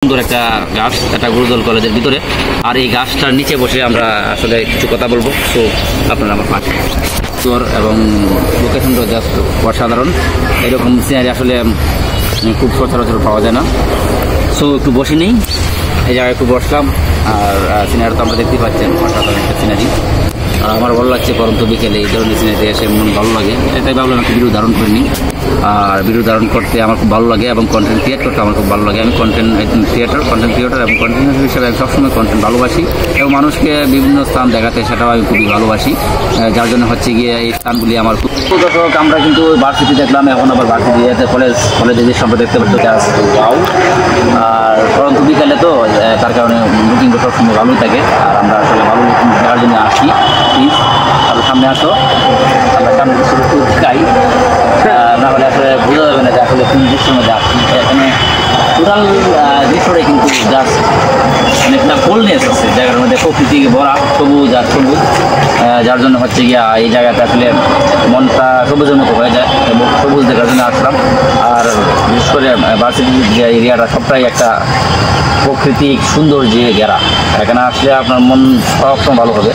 সুন্দর একটা গাছ, একটা গুরুদল কলেজের ভিতরে। আর এই গাছটার নিচে বসে আমরা আসলে কিছু কথা বলবো। তো আপনারা আমার পাশে এবং লোকেশনটা জাস্ট অসাধারণ। এরকম সিনারি আসলে খুব সচরাচর পাওয়া যায় না। সো একটু বসে নেই, এই জায়গায় একটু বসলাম। আর সিনারি তো আমরা দেখতে পাচ্ছেন, অসাধারণ একটা সিনারি। আমার ভালো লাগছে পরন্ত বিকেলে এই ধরনের সিনারিতে এসে মন ভালো লাগে। এটাই ভাবলাম একটা ভিডিও ধারণ করে নিই। আর ভিডিও ধারণ করতে আমার খুব ভালো লাগে এবং কন্টেন্ট ক্রিয়েট করতে আমার খুব ভালো লাগে। আমি কন্টেন্ট ক্রিয়েটর এবং কন্টেন্ট হিসেবে আমি সবসময় কন্টেন্ট ভালোবাসি এবং মানুষকে বিভিন্ন স্থান দেখাতে সেটাও আমি খুবই ভালোবাসি। যার জন্য হচ্ছে গিয়ে এই স্থানগুলি আমার খুব দর্শক। আমরা কিন্তু ভার্সিটি দেখলাম, এখন আবার ভার্সিটি কলেজে যে সম্পর্কে দেখতে পাচ্ছি গাও। আর পরন্ত বিকালে তো তার কারণে বুকিংটা সবসময় ভালোই থাকে। আর আমরা আসলে ভালো দেখার জন্য আসি। প্লিজ আরও সামনে আসো, আমরা সামনে খাই, না হলে আসলে বোঝা যাবে না যে আসলে কোন দৃশ্যের মধ্যে আসছি। এখানে টোটাল দৃশ্যটাই কিন্তু জাস্ট অনেকটা কোল্ডনেস আছে জায়গার মধ্যে, প্রকৃতি ভরা সবুজ আর সবুজ। যার জন্য হচ্ছে গিয়া এই জায়গাতে আসলে মনটা সবুজের মতো হয়ে যায় এবং সবুজ দেখার জন্য আসলাম। আর বিশেষ করে ভার্সিটির যে এরিয়াটা সবটাই একটা প্রাকৃতিক সৌন্দর্যে ঘেরা। এখানে আসলে আপনার মন সবসময় ভালো হবে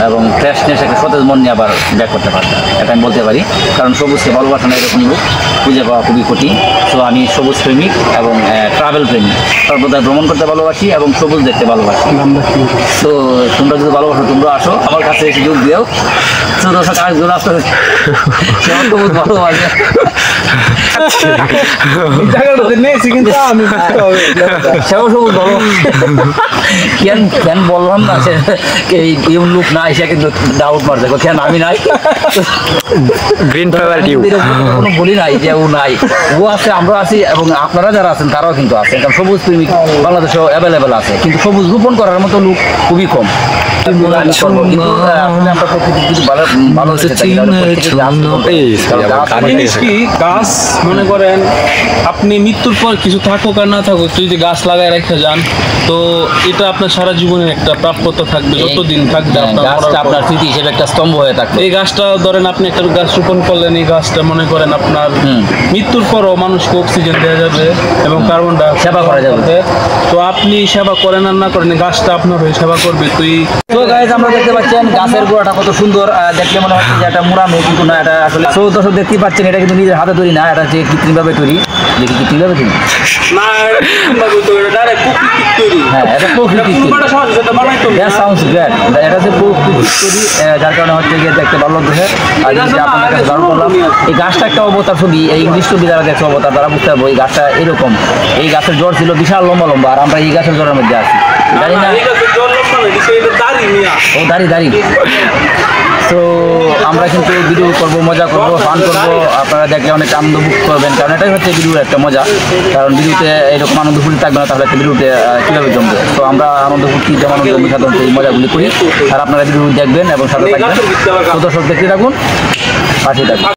এবং ফ্রেশনেস, একটা সতেজ মন নিয়ে আবার ব্যাক করতে পারবে, এটা আমি বলতে পারি। কারণ সবুজকে ভালোবাসা না এরকম লোক খুঁজে পাওয়া খুবই কঠিন। সো আমি সবুজ প্রেমিক এবং ট্রাভেল প্রেমিক, সর্বদা ভ্রমণ করতে ভালোবাসি এবং সবুজ দেখতে ভালোবাসি। তো তোমরা যদি ভালোবাসো তোমরা আসো আমার কাছে এসে যোগ দিও। তো দর্শক আসবে আসতে সবুজ ভালোবাসে কেন বললাম না এই লোক না এসে কিন্তু ডাউট মারছে কেন আমি নাই, কোনো বলি নাই যে ও নাই, ও আছে, আমরা আছি এবং আপনারা যারা আছেন তারাও কিন্তু আছেন। কারণ সবুজ প্রেমিক বাংলাদেশেও অ্যাভেলেবেল আছে, কিন্তু সবুজ রোপণ করার মতো লোক খুবই কম। গাছ মনে করেন আপনি মৃত্যুর পর কিছু থাকুক আর না থাকুক, যদি গাছ লাগায় রেখে যান তো এটা আপনার সারা জীবনের একটা প্রাপ্যতা থাকবে, যতদিন থাকবে আপনার স্মৃতি হিসেবে একটা স্তম্ভ হয়ে থাকবে। এই গাছটা ধরেন আপনি একটা গাছ রোপণ করলেন, এই গাছটা মনে করেন আপনার মৃত্যুর পরও মানুষকে অক্সিজেন দেওয়া যাবে এবং কার্বন ডাই সেবা করা যাবে। তো আপনি সেবা করেন আর না করেন, গাছটা আপনার হয়ে সেবা করবে। তো গাইস আমরা দেখতে পাচ্ছেন গাছের গোড়াটা কত সুন্দর, দেখলে মনে হচ্ছে যে এটা মুরামে, কিন্তু না, এটা আসলে দর্শক দেখতে পাচ্ছেন এটা কিন্তু নিজের হাতে তৈরি না, এটা যে কৃত্রিমভাবে তৈরি। দেখি কৃত্রিমভাবে তৈরি না, হ্যাঁ এটা প্রকৃতিক তৈরি। এটা হচ্ছে প্রকৃতিক তৈরি, যার কারণে হচ্ছে গিয়ে দেখতে ভালো লাগছে। আর আপনাদের কাছে ধারণ করলাম এই গাছটা একটা অবতার ছবি, এই ইংলিশ ছবি যারা দেখছে অবতার তারা বুঝতে পারবো এই গাছটা এরকম। এই গাছের জ্বর ছিল বিশাল লম্বা লম্বা, আর আমরা এই গাছের জ্বরের মধ্যে আছি, জানি না ও দাঁড়ি। তো আমরা কিন্তু ভিডিও করবো, মজা করবো, ফান করবো, আপনারা দেখলে অনেক আনন্দ ভোগ করবেন। কারণ এটাই হচ্ছে ভিডিওর একটা মজা। কারণ ভিডিওতে এরকম আনন্দ ফুর্তি থাকবে না, তাহলে একটা ভিডিওতে কীভাবে জমবে। তো আমরা আনন্দ ফুর্তি যেমন সাধারণত এই মজাগুলি করি, আর আপনারা ভিডিও দেখবেন এবং সাথে থাকবেন। তো দর্শক দেখতে থাকুন, পাশে থাকুন।